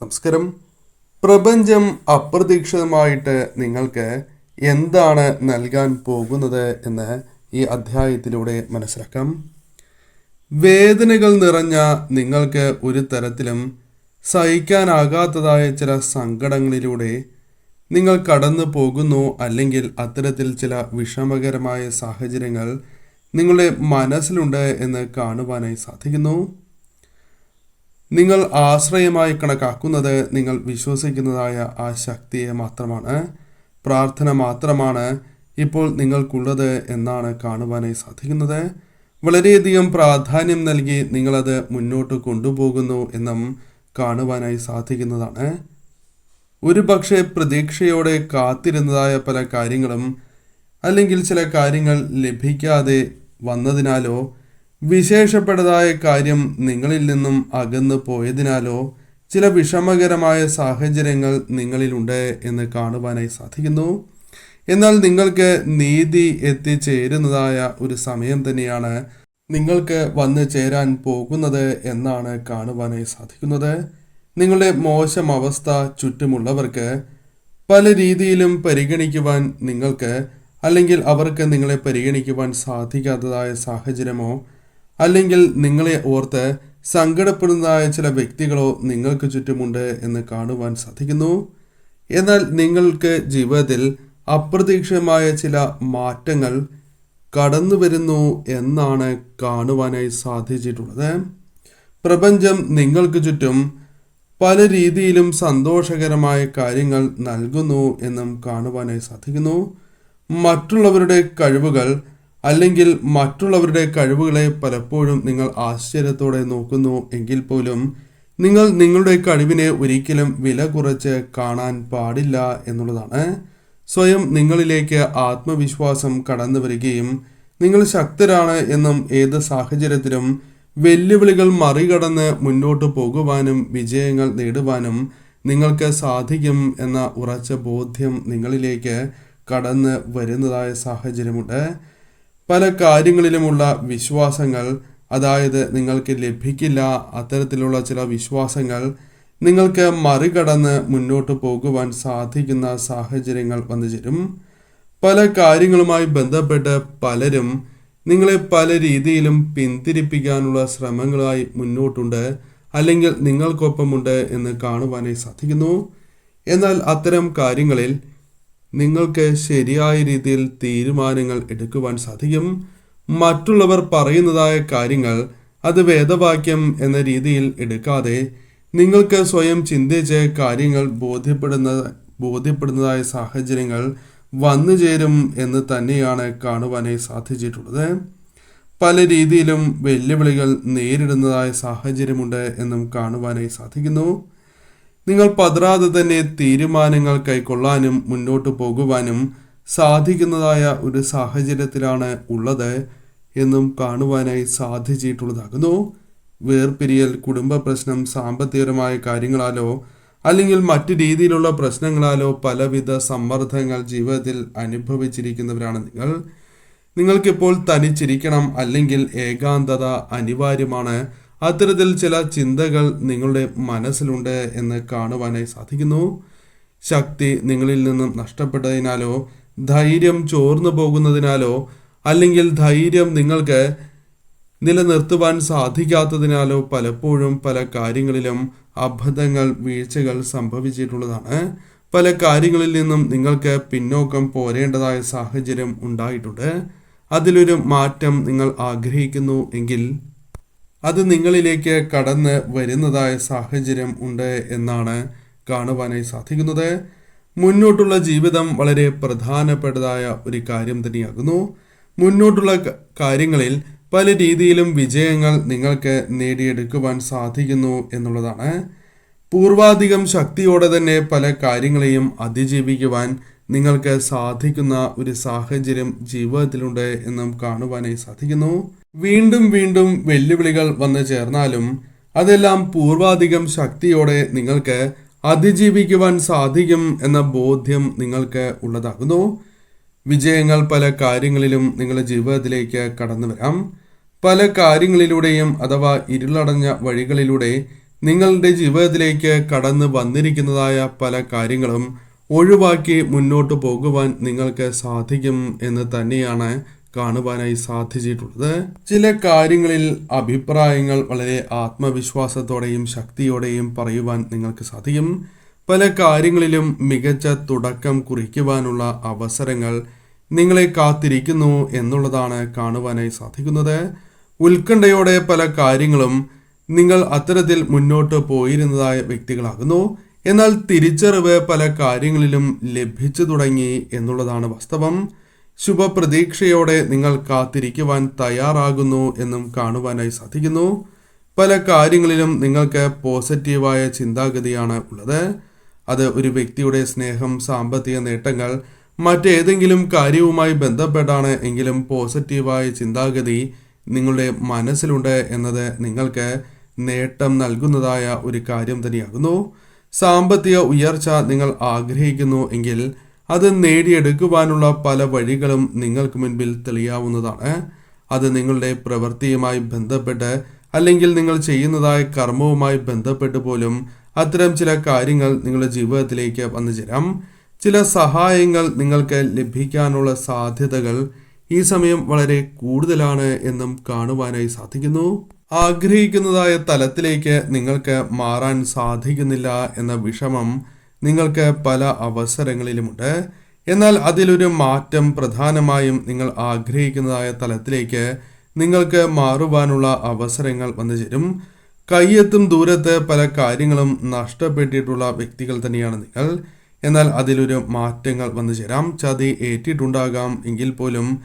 നമസ്കാരം. പ്രപഞ്ചം അപ്രതീക്ഷിതമായിട്ട് നിങ്ങൾക്ക് എന്താണ് നൽകാൻ പോകുന്നത് എന്ന് ഈ അധ്യായത്തിലൂടെ മനസ്സിലാക്കാം. വേദനകൾ നിറഞ്ഞ നിങ്ങൾക്ക് ഒരു തരത്തിലും സഹിക്കാനാകാത്തതായ ചില സങ്കടങ്ങളിലൂടെ നിങ്ങൾ കടന്നു പോകുന്നു, അല്ലെങ്കിൽ അത്തരത്തിൽ ചില വിഷമകരമായ സാഹചര്യങ്ങൾ നിങ്ങളുടെ മനസ്സിലുണ്ട് എന്ന് കാണുവാനായി സാധിക്കുന്നു. നിങ്ങൾ ആശ്രയമായി കണക്കാക്കുന്നത് നിങ്ങൾ വിശ്വസിക്കുന്നതായ ആ ശക്തിയെ മാത്രമാണ്, പ്രാർത്ഥന മാത്രമാണ് ഇപ്പോൾ നിങ്ങൾക്കുള്ളത് എന്നാണ് കാണുവാനായി സാധിക്കുന്നത്. വളരെയധികം പ്രാധാന്യം നൽകി നിങ്ങളത് മുന്നോട്ട് കൊണ്ടുപോകുന്നു എന്നും കാണുവാനായി സാധിക്കുന്നതാണ്. ഒരു പക്ഷേ പ്രതീക്ഷയോടെ കാത്തിരുന്നതായ പല കാര്യങ്ങളും അല്ലെങ്കിൽ ചില കാര്യങ്ങൾ ലഭിക്കാതെ വന്നതിനാലോ വിശേഷപ്പെട്ടതായ കാര്യം നിങ്ങളിൽ നിന്നും അകന്നു പോയതിനാലോ ചില വിഷമകരമായ സാഹചര്യങ്ങൾ നിങ്ങളിലുണ്ട് എന്ന് കാണുവാനായി സാധിക്കുന്നു. എന്നാൽ നിങ്ങൾക്ക് നീതി എത്തിച്ചേരുന്നതായ ഒരു സമയം തന്നെയാണ് നിങ്ങൾക്ക് വന്നു ചേരാൻ പോകുന്നത് എന്നാണ് കാണുവാനായി സാധിക്കുന്നത്. നിങ്ങളുടെ മോശം അവസ്ഥ ചുറ്റുമുള്ളവർക്ക് പല രീതിയിലും പരിഗണിക്കുവാൻ നിങ്ങൾക്ക്, അല്ലെങ്കിൽ അവർക്ക് നിങ്ങളെ പരിഗണിക്കുവാൻ സാധിക്കാത്തതായ സാഹചര്യമോ അല്ലെങ്കിൽ നിങ്ങളെ ഓർത്ത് സങ്കടപ്പെടുന്നതായ ചില വ്യക്തികളോ നിങ്ങൾക്ക് ചുറ്റുമുണ്ട് എന്ന് കാണുവാൻ സാധിക്കുന്നു. എന്നാൽ നിങ്ങൾക്ക് ജീവിതത്തിൽ അപ്രതീക്ഷിതമായ ചില മാറ്റങ്ങൾ കടന്നു വരുന്നു എന്നാണ് കാണുവാനായി സാധിച്ചിട്ടുള്ളത്. പ്രപഞ്ചം നിങ്ങൾക്ക് ചുറ്റും പല രീതിയിലും സന്തോഷകരമായ കാര്യങ്ങൾ നൽകുന്നു എന്നും കാണുവാനായി സാധിക്കുന്നു. മറ്റുള്ളവരുടെ കഴിവുകൾ അല്ലെങ്കിൽ മറ്റുള്ളവരുടെ കഴിവുകളെ പലപ്പോഴും നിങ്ങൾ ആശ്ചര്യത്തോടെ നോക്കുന്നു എങ്കിൽ പോലും നിങ്ങൾ നിങ്ങളുടെ കഴിവിനെ ഒരിക്കലും വില കുറച്ച് കാണാൻ പാടില്ല എന്നുള്ളതാണ്. സ്വയം നിങ്ങളിലേക്ക് ആത്മവിശ്വാസം കടന്നു വരികയും നിങ്ങൾ ശക്തരാണ് എന്നും ഏത് സാഹചര്യത്തിലും വെല്ലുവിളികൾ മറികടന്ന് മുന്നോട്ട് പോകുവാനും വിജയങ്ങൾ നേടുവാനും നിങ്ങൾക്ക് സാധിക്കും എന്ന ഉറച്ച ബോധ്യം നിങ്ങളിലേക്ക് കടന്ന് വരുന്നതായ സാഹചര്യമുണ്ട്. പല കാര്യങ്ങളിലുമുള്ള വിശ്വാസങ്ങൾ, അതായത് നിങ്ങൾക്ക് ലഭിക്കില്ല അത്തരത്തിലുള്ള ചില വിശ്വാസങ്ങൾ നിങ്ങൾക്ക് മറികടന്ന് മുന്നോട്ട് പോകുവാൻ സാധിക്കുന്ന സാഹചര്യങ്ങൾ വന്നു ചേരും. പല കാര്യങ്ങളുമായി ബന്ധപ്പെട്ട് പലരും നിങ്ങളെ പല രീതിയിലും പിന്തിരിപ്പിക്കാനുള്ള ശ്രമങ്ങളായി മുന്നോട്ടുണ്ട്, അല്ലെങ്കിൽ നിങ്ങൾക്കൊപ്പമുണ്ട് എന്ന് കാണുവാനായി സാധിക്കുന്നു. എന്നാൽ അത്തരം കാര്യങ്ങളിൽ നിങ്ങൾക്ക് ശരിയായ രീതിയിൽ തീരുമാനങ്ങൾ എടുക്കുവാൻ സാധിക്കും. മറ്റുള്ളവർ പറയുന്നതായ കാര്യങ്ങൾ അത് വേദവാക്യം എന്ന രീതിയിൽ എടുക്കാതെ നിങ്ങൾക്ക് സ്വയം ചിന്തിച്ച് കാര്യങ്ങൾ ബോധ്യപ്പെടുന്നതായ സാഹചര്യങ്ങൾ വന്നു ചേരും എന്ന് തന്നെയാണ് കാണുവാനായി സാധിച്ചിട്ടുള്ളത്. പല രീതിയിലും വെല്ലുവിളികൾ നേരിടുന്നതായ സാഹചര്യമുണ്ട് എന്നും കാണുവാനായി സാധിക്കുന്നു. നിങ്ങൾ പതറാതെ തന്നെ തീരുമാനങ്ങൾ കൈക്കൊള്ളാനും മുന്നോട്ട് പോകുവാനും സാധിക്കുന്നതായ ഒരു സാഹചര്യത്തിലാണ് ഉള്ളത് എന്നും കാണുവാനായി സാധിച്ചിട്ടുള്ളതാകുന്നു. വേർപിരിയൽ, കുടുംബ പ്രശ്നം, സാമ്പത്തികപരമായ കാര്യങ്ങളാലോ അല്ലെങ്കിൽ മറ്റു രീതിയിലുള്ള പ്രശ്നങ്ങളാലോ പലവിധ സമ്മർദ്ദങ്ങൾ ജീവിതത്തിൽ അനുഭവിച്ചിരിക്കുന്നവരാണ് നിങ്ങൾക്കിപ്പോൾ തനിച്ചിരിക്കണം, അല്ലെങ്കിൽ ഏകാന്തത അനിവാര്യമാണ്. അത്തരത്തിൽ ചില ചിന്തകൾ നിങ്ങളുടെ മനസ്സിലുണ്ട് എന്ന് കാണുവാനായി സാധിക്കുന്നു. ശക്തി നിങ്ങളിൽ നിന്നും നഷ്ടപ്പെട്ടതിനാലോ ധൈര്യം ചോർന്നു പോകുന്നതിനാലോ അല്ലെങ്കിൽ ധൈര്യം നിങ്ങൾക്ക് നിലനിർത്തുവാൻ സാധിക്കാത്തതിനാലോ പലപ്പോഴും പല കാര്യങ്ങളിലും അബദ്ധങ്ങൾ, വീഴ്ചകൾ സംഭവിച്ചിട്ടുള്ളതാണ്. പല കാര്യങ്ങളിൽ നിന്നും നിങ്ങൾക്ക് പിന്നോക്കം പോരേണ്ടതായ സാഹചര്യം ഉണ്ടായിട്ടുണ്ട്. അതിലൊരു മാറ്റം നിങ്ങൾ ആഗ്രഹിക്കുന്നു എങ്കിൽ അത് നിങ്ങളിലേക്ക് കടന്ന് വരുന്നതായ സാഹചര്യം ഉണ്ട് എന്നാണ് കാണുവാനായി സാധിക്കുന്നത്. മുന്നോട്ടുള്ള ജീവിതം വളരെ പ്രധാനപ്പെട്ടതായ ഒരു കാര്യം തന്നെയാകുന്നു. മുന്നോട്ടുള്ള കാര്യങ്ങളിൽ പല രീതിയിലും വിജയങ്ങൾ നിങ്ങൾക്ക് നേടിയെടുക്കുവാൻ സാധിക്കുന്നു എന്നുള്ളതാണ്. പൂർവാധികം ശക്തിയോടെ തന്നെ പല കാര്യങ്ങളെയും അതിജീവിക്കുവാൻ നിങ്ങൾക്ക് സാധിക്കുന്ന ഒരു സാഹചര്യം ജീവിതത്തിലുണ്ട് എന്നും കാണുവാനായി സാധിക്കുന്നു. വീണ്ടും വീണ്ടും വെല്ലുവിളികൾ വന്നു ചേർന്നാലും അതെല്ലാം പൂർവാധികം ശക്തിയോടെ നിങ്ങൾക്ക് അതിജീവിക്കുവാൻ സാധിക്കും എന്ന ബോധ്യം നിങ്ങൾക്ക് ഉള്ളതാകുന്നു. വിജയങ്ങൾ പല കാര്യങ്ങളിലും നിങ്ങളുടെ ജീവിതത്തിലേക്ക് കടന്നു വരാം. പല കാര്യങ്ങളിലൂടെയും അഥവാ ഇരുളടഞ്ഞ വഴികളിലൂടെ നിങ്ങളുടെ ജീവിതത്തിലേക്ക് കടന്നു വന്നിരിക്കുന്നതായ പല കാര്യങ്ങളും ഒഴിവാക്കി മുന്നോട്ട് പോകുവാൻ നിങ്ങൾക്ക് സാധിക്കും എന്ന് തന്നെയാണ് കാണുവാനായി സാധിച്ചിട്ടുള്ളത്. ചില കാര്യങ്ങളിൽ അഭിപ്രായങ്ങൾ വളരെ ആത്മവിശ്വാസത്തോടെയും ശക്തിയോടെയും പറയുവാൻ നിങ്ങൾക്ക് സാധിക്കും. പല കാര്യങ്ങളിലും മികച്ച തുടക്കം കുറിക്കുവാനുള്ള അവസരങ്ങൾ നിങ്ങളെ കാത്തിരിക്കുന്നു എന്നുള്ളതാണ് കാണുവാനായി സാധിക്കുന്നത്. ഉത്കണ്ഠയോടെ പല കാര്യങ്ങളും നിങ്ങൾ അത്തരത്തിൽ മുന്നോട്ട് പോയിരുന്നതായ വ്യക്തികളാകുന്നു. എന്നാൽ തിരിച്ചറിവ് പല കാര്യങ്ങളിലും ലഭിച്ചു തുടങ്ങി എന്നുള്ളതാണ് വാസ്തവം. ശുഭപ്രതീക്ഷയോടെ നിങ്ങൾ കാത്തിരിക്കുവാൻ തയ്യാറാകുന്നു എന്നും കാണുവാനായി സാധിക്കുന്നു. പല കാര്യങ്ങളിലും നിങ്ങൾക്ക് പോസിറ്റീവായ ചിന്താഗതിയാണ് ഉള്ളത്. അത് ഒരു വ്യക്തിയുടെ സ്നേഹം, സാമ്പത്തിക നേട്ടങ്ങൾ, മറ്റേതെങ്കിലും കാര്യവുമായി ബന്ധപ്പെട്ടാണ് എങ്കിലും പോസിറ്റീവായ ചിന്താഗതി നിങ്ങളുടെ മനസ്സിലുണ്ട് എന്നത് നിങ്ങൾക്ക് നേട്ടം നൽകുന്നതായ ഒരു കാര്യം തന്നെയാകുന്നു. സാമ്പത്തിക ഉയർച്ച നിങ്ങൾ ആഗ്രഹിക്കുന്നു എങ്കിൽ അത് നേടിയെടുക്കുവാനുള്ള പല വഴികളും നിങ്ങൾക്ക് മുൻപിൽ തെളിയാവുന്നതാണ്. അത് നിങ്ങളുടെ പ്രവൃത്തിയുമായി ബന്ധപ്പെട്ട് അല്ലെങ്കിൽ നിങ്ങൾ ചെയ്യുന്നതായ കർമ്മവുമായി ബന്ധപ്പെട്ട് പോലും അത്തരം ചില കാര്യങ്ങൾ നിങ്ങളുടെ ജീവിതത്തിലേക്ക് വന്നു ചേരാം. ചില സഹായങ്ങൾ നിങ്ങൾക്ക് ലഭിക്കാനുള്ള സാധ്യതകൾ ഈ സമയം വളരെ കൂടുതലാണ് എന്നും കാണുവാനായി സാധിക്കുന്നു. ആഗ്രഹിക്കുന്നതായ തലത്തിലേക്ക് നിങ്ങൾക്ക് മാറാൻ സാധിക്കുന്നില്ല എന്ന വിഷമം നിങ്ങൾക്ക് പല അവസരങ്ങളിലുമുണ്ട്. എന്നാൽ അതിലൊരു മാറ്റം പ്രധാനമായും നിങ്ങൾ ആഗ്രഹിക്കുന്നതായ തലത്തിലേക്ക് നിങ്ങൾക്ക് മാറുവാനുള്ള അവസരങ്ങൾ വന്നു ചേരും. കയ്യെത്തും ദൂരത്ത് പല കാര്യങ്ങളും നഷ്ടപ്പെട്ടിട്ടുള്ള വ്യക്തികൾ തന്നെയാണ് നിങ്ങൾ. എന്നാൽ അതിലൊരു മാറ്റങ്ങൾ വന്നു ചേരാം. ചതി ഏറ്റിട്ടുണ്ടാകാം എങ്കിൽ പോലും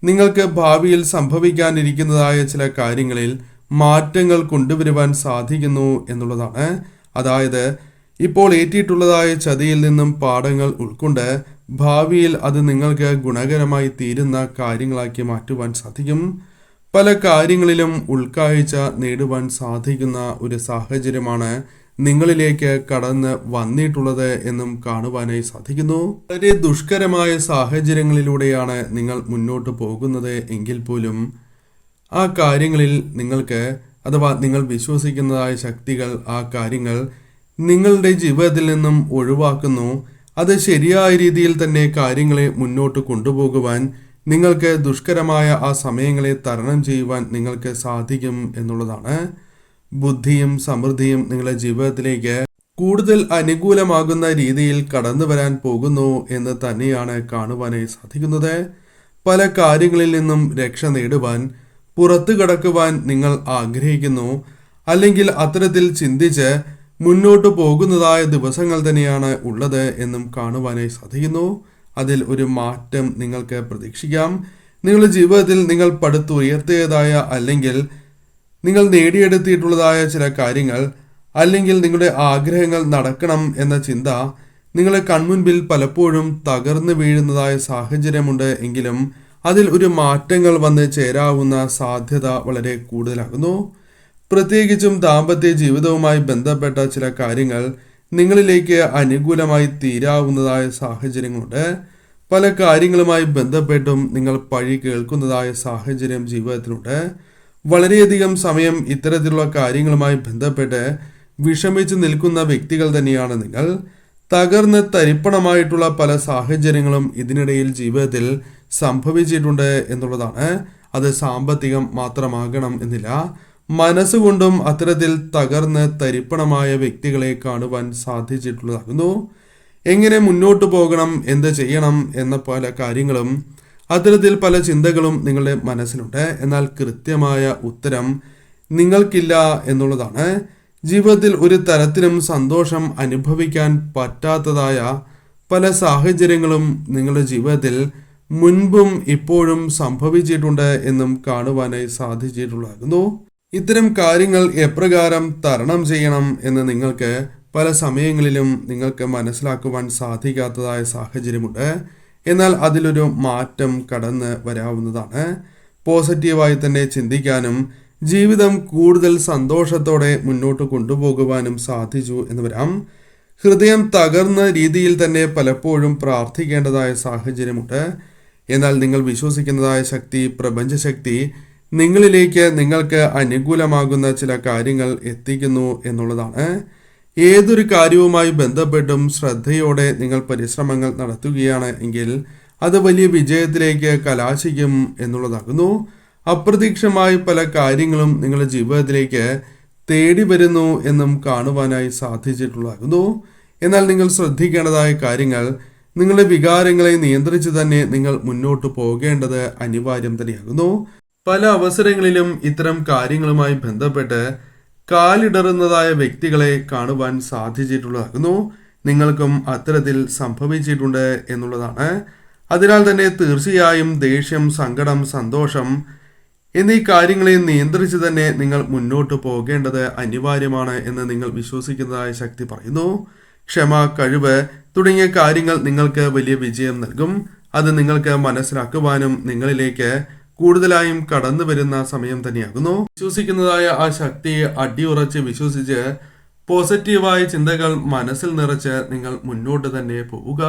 നിങ്ങൾക്ക് ഭാവിയിൽ സംഭവിക്കാനിരിക്കുന്നതായ ചില കാര്യങ്ങളിൽ മാറ്റങ്ങൾ കൊണ്ടുവരുവാൻ സാധിക്കുന്നു എന്നുള്ളതാണ്. അതായത് ഇപ്പോൾ ഏറ്റിട്ടുള്ളതായ ചതിയിൽ നിന്നും പാഠങ്ങൾ ഉൾക്കൊണ്ട് ഭാവിയിൽ അത് നിങ്ങൾക്ക് ഗുണകരമായി തീരുന്ന കാര്യങ്ങളാക്കി മാറ്റുവാൻ സാധിക്കും. പല കാര്യങ്ങളിലും ഉൾക്കാഴ്ച നേടുവാൻ സാധിക്കുന്ന ഒരു സാഹചര്യമാണ് നിങ്ങളിലേക്ക് കടന്ന് വന്നിട്ടുള്ളത് എന്നും കാണുവാനായി സാധിക്കുന്നു. വളരെ ദുഷ്കരമായ സാഹചര്യങ്ങളിലൂടെയാണ് നിങ്ങൾ മുന്നോട്ട് പോകുന്നത് എങ്കിൽ പോലും ആ കാര്യങ്ങളിൽ നിങ്ങൾക്ക് അഥവാ നിങ്ങൾ വിശ്വസിക്കുന്നതായ ശക്തികൾ ആ കാര്യങ്ങൾ നിങ്ങളുടെ ജീവിതത്തിൽ നിന്നും ഒഴിവാക്കുന്നു. അത് ശരിയായ രീതിയിൽ തന്നെ കാര്യങ്ങളെ മുന്നോട്ട് കൊണ്ടുപോകുവാൻ നിങ്ങൾക്ക് ദുഷ്കരമായ ആ സമയങ്ങളെ തരണം ചെയ്യുവാൻ നിങ്ങൾക്ക് സാധിക്കും എന്നുള്ളതാണ്. ബുദ്ധിയും സമൃദ്ധിയും നിങ്ങളുടെ ജീവിതത്തിലേക്ക് കൂടുതൽ അനുകൂലമാകുന്ന രീതിയിൽ കടന്നു വരാൻ പോകുന്നു എന്ന് തന്നെയാണ് കാണുവാനായി സാധിക്കുന്നത്. പല കാര്യങ്ങളിൽ നിന്നും രക്ഷ നേടുവാൻ, പുറത്തു കടക്കുവാൻ നിങ്ങൾ ആഗ്രഹിക്കുന്നു. അല്ലെങ്കിൽ അത്തരത്തിൽ ചിന്തിച്ച് മുന്നോട്ട് പോകുന്നതായ ദിവസങ്ങൾ തന്നെയാണ് ഉള്ളത് എന്നും കാണുവാനായി സാധിക്കുന്നു. അതിൽ ഒരു മാറ്റം നിങ്ങൾക്ക് പ്രതീക്ഷിക്കാം. നിങ്ങളുടെ ജീവിതത്തിൽ നിങ്ങൾ പടുത്തുയർത്തിയതായ അല്ലെങ്കിൽ നിങ്ങൾ നേടിയെടുത്തിട്ടുള്ളതായ ചില കാര്യങ്ങൾ അല്ലെങ്കിൽ നിങ്ങളുടെ ആഗ്രഹങ്ങൾ നടക്കണം എന്ന ചിന്ത നിങ്ങളെ കൺമുൻപിൽ പലപ്പോഴും തകർന്നു വീഴുന്നതായ സാഹചര്യമുണ്ട് എങ്കിലും അതിൽ ഒരു മാറ്റങ്ങൾ വന്ന് ചേരാവുന്ന സാധ്യത വളരെ കൂടുതലാകുന്നു. പ്രത്യേകിച്ചും ദാമ്പത്യ ജീവിതവുമായി ബന്ധപ്പെട്ട ചില കാര്യങ്ങൾ നിങ്ങളിലേക്ക് അനുകൂലമായി തീരാവുന്നതായ സാഹചര്യങ്ങളുണ്ട്. പല കാര്യങ്ങളുമായി ബന്ധപ്പെട്ടും നിങ്ങൾ പഴി കേൾക്കുന്നതായ സാഹചര്യം ജീവിതത്തിലുണ്ട്. വളരെയധികം സമയം ഇത്തരത്തിലുള്ള കാര്യങ്ങളുമായി ബന്ധപ്പെട്ട് വിഷമിച്ച് നിൽക്കുന്ന വ്യക്തികൾ തന്നെയാണ് നിങ്ങൾ. തകർന്ന് തരിപ്പണമായിട്ടുള്ള പല സാഹചര്യങ്ങളും ഇതിനിടയിൽ ജീവിതത്തിൽ സംഭവിച്ചിട്ടുണ്ട് എന്നുള്ളതാണ്. അത് സാമ്പത്തികം മാത്രമാകണം എന്നില്ല. മനസ്സുകൊണ്ടും അത്തരത്തിൽ തകർന്ന് തരിപ്പണമായ വ്യക്തികളെ കാണുവാൻ സാധിച്ചിട്ടുള്ളതാകുന്നു. എങ്ങനെ മുന്നോട്ട് പോകണം, എന്ത് ചെയ്യണം എന്ന പല കാര്യങ്ങളും അത്തരത്തിൽ പല ചിന്തകളും നിങ്ങളുടെ മനസ്സിലുണ്ട്. എന്നാൽ കൃത്യമായ ഉത്തരം നിങ്ങൾക്കില്ല എന്നുള്ളതാണ്. ജീവിതത്തിൽ ഒരു തരത്തിലും സന്തോഷം അനുഭവിക്കാൻ പറ്റാത്തതായ പല സാഹചര്യങ്ങളും നിങ്ങളുടെ ജീവിതത്തിൽ മുൻപും ഇപ്പോഴും സംഭവിച്ചിട്ടുണ്ട് എന്നും കാണുവാനായി സാധിച്ചിട്ടുള്ളതാകുന്നു. ഇത്തരം കാര്യങ്ങൾ എപ്രകാരം തരണം ചെയ്യണം എന്ന് നിങ്ങൾക്ക് പല സമയങ്ങളിലും നിങ്ങൾക്ക് മനസ്സിലാക്കുവാൻ സാധിക്കാത്തതായ സാഹചര്യമുണ്ട്. എന്നാൽ അതിലൊരു മാറ്റം കടന്ന് വരാവുന്നതാണ്. പോസിറ്റീവായി തന്നെ ചിന്തിക്കാനും ജീവിതം കൂടുതൽ സന്തോഷത്തോടെ മുന്നോട്ട് കൊണ്ടുപോകുവാനും സാധിച്ചു എന്ന് വരാം. ഹൃദയം തകർന്ന രീതിയിൽ തന്നെ പലപ്പോഴും പ്രാർത്ഥിക്കേണ്ടതായ സാഹചര്യമുണ്ട്. എന്നാൽ നിങ്ങൾ വിശ്വസിക്കുന്നതായ ശക്തി, പ്രപഞ്ചശക്തി നിങ്ങളിലേക്ക് നിങ്ങൾക്ക് അനുകൂലമാകുന്ന ചില കാര്യങ്ങൾ എത്തിക്കുന്നു എന്നുള്ളതാണ്. ഏതൊരു കാര്യവുമായി ബന്ധപ്പെട്ടും ശ്രദ്ധയോടെ നിങ്ങൾ പരിശ്രമങ്ങൾ നടത്തുകയാണ് എങ്കിൽ അത് വലിയ വിജയത്തിലേക്ക് കലാശിക്കും എന്നുള്ളതാകുന്നു. അപ്രതീക്ഷിതമായി പല കാര്യങ്ങളും നിങ്ങളുടെ ജീവിതത്തിലേക്ക് തേടി വരുന്നു എന്നും കാണുവാനായി സാധിച്ചിട്ടുള്ളതാകുന്നു. എന്നാൽ നിങ്ങൾ ശ്രദ്ധിക്കേണ്ടതായ കാര്യങ്ങൾ, നിങ്ങളുടെ വികാരങ്ങളെ നിയന്ത്രിച്ച് തന്നെ നിങ്ങൾ മുന്നോട്ട് പോകേണ്ടത് അനിവാര്യം തന്നെയാകുന്നു. പല അവസരങ്ങളിലും ഇത്തരം കാര്യങ്ങളുമായി ബന്ധപ്പെട്ട് കാലിടറുന്നതായ വ്യക്തികളെ കാണുവാൻ സാധിച്ചിട്ടുള്ളതാകുന്നു. നിങ്ങൾക്കും അത്തരത്തിൽ സംഭവിച്ചിട്ടുണ്ട് എന്നുള്ളതാണ്. അതിനാൽ തന്നെ തീർച്ചയായും ദേഷ്യം, സങ്കടം, സന്തോഷം എന്നീ കാര്യങ്ങളെ നിയന്ത്രിച്ച് തന്നെ നിങ്ങൾ മുന്നോട്ട് പോകേണ്ടത് അനിവാര്യമാണ് എന്ന് നിങ്ങൾ വിശ്വസിക്കുന്നതായ ശക്തി പറയുന്നു. ക്ഷമ, കഴിവ് തുടങ്ങിയ കാര്യങ്ങൾ നിങ്ങൾക്ക് വലിയ വിജയം നൽകും. അത് നിങ്ങൾക്ക് മനസ്സിലാക്കുവാനും നിങ്ങളിലേക്ക് കൂടുതലായും കടന്നു വരുന്ന സമയം തന്നെയാകുന്നു. വിശ്വസിക്കുന്നതായ ആ ശക്തിയെ അടിയുറച്ച് വിശ്വസിച്ച് പോസിറ്റീവായ ചിന്തകൾ മനസ്സിൽ നിറച്ച് നിങ്ങൾ മുന്നോട്ട് തന്നെ പോവുക.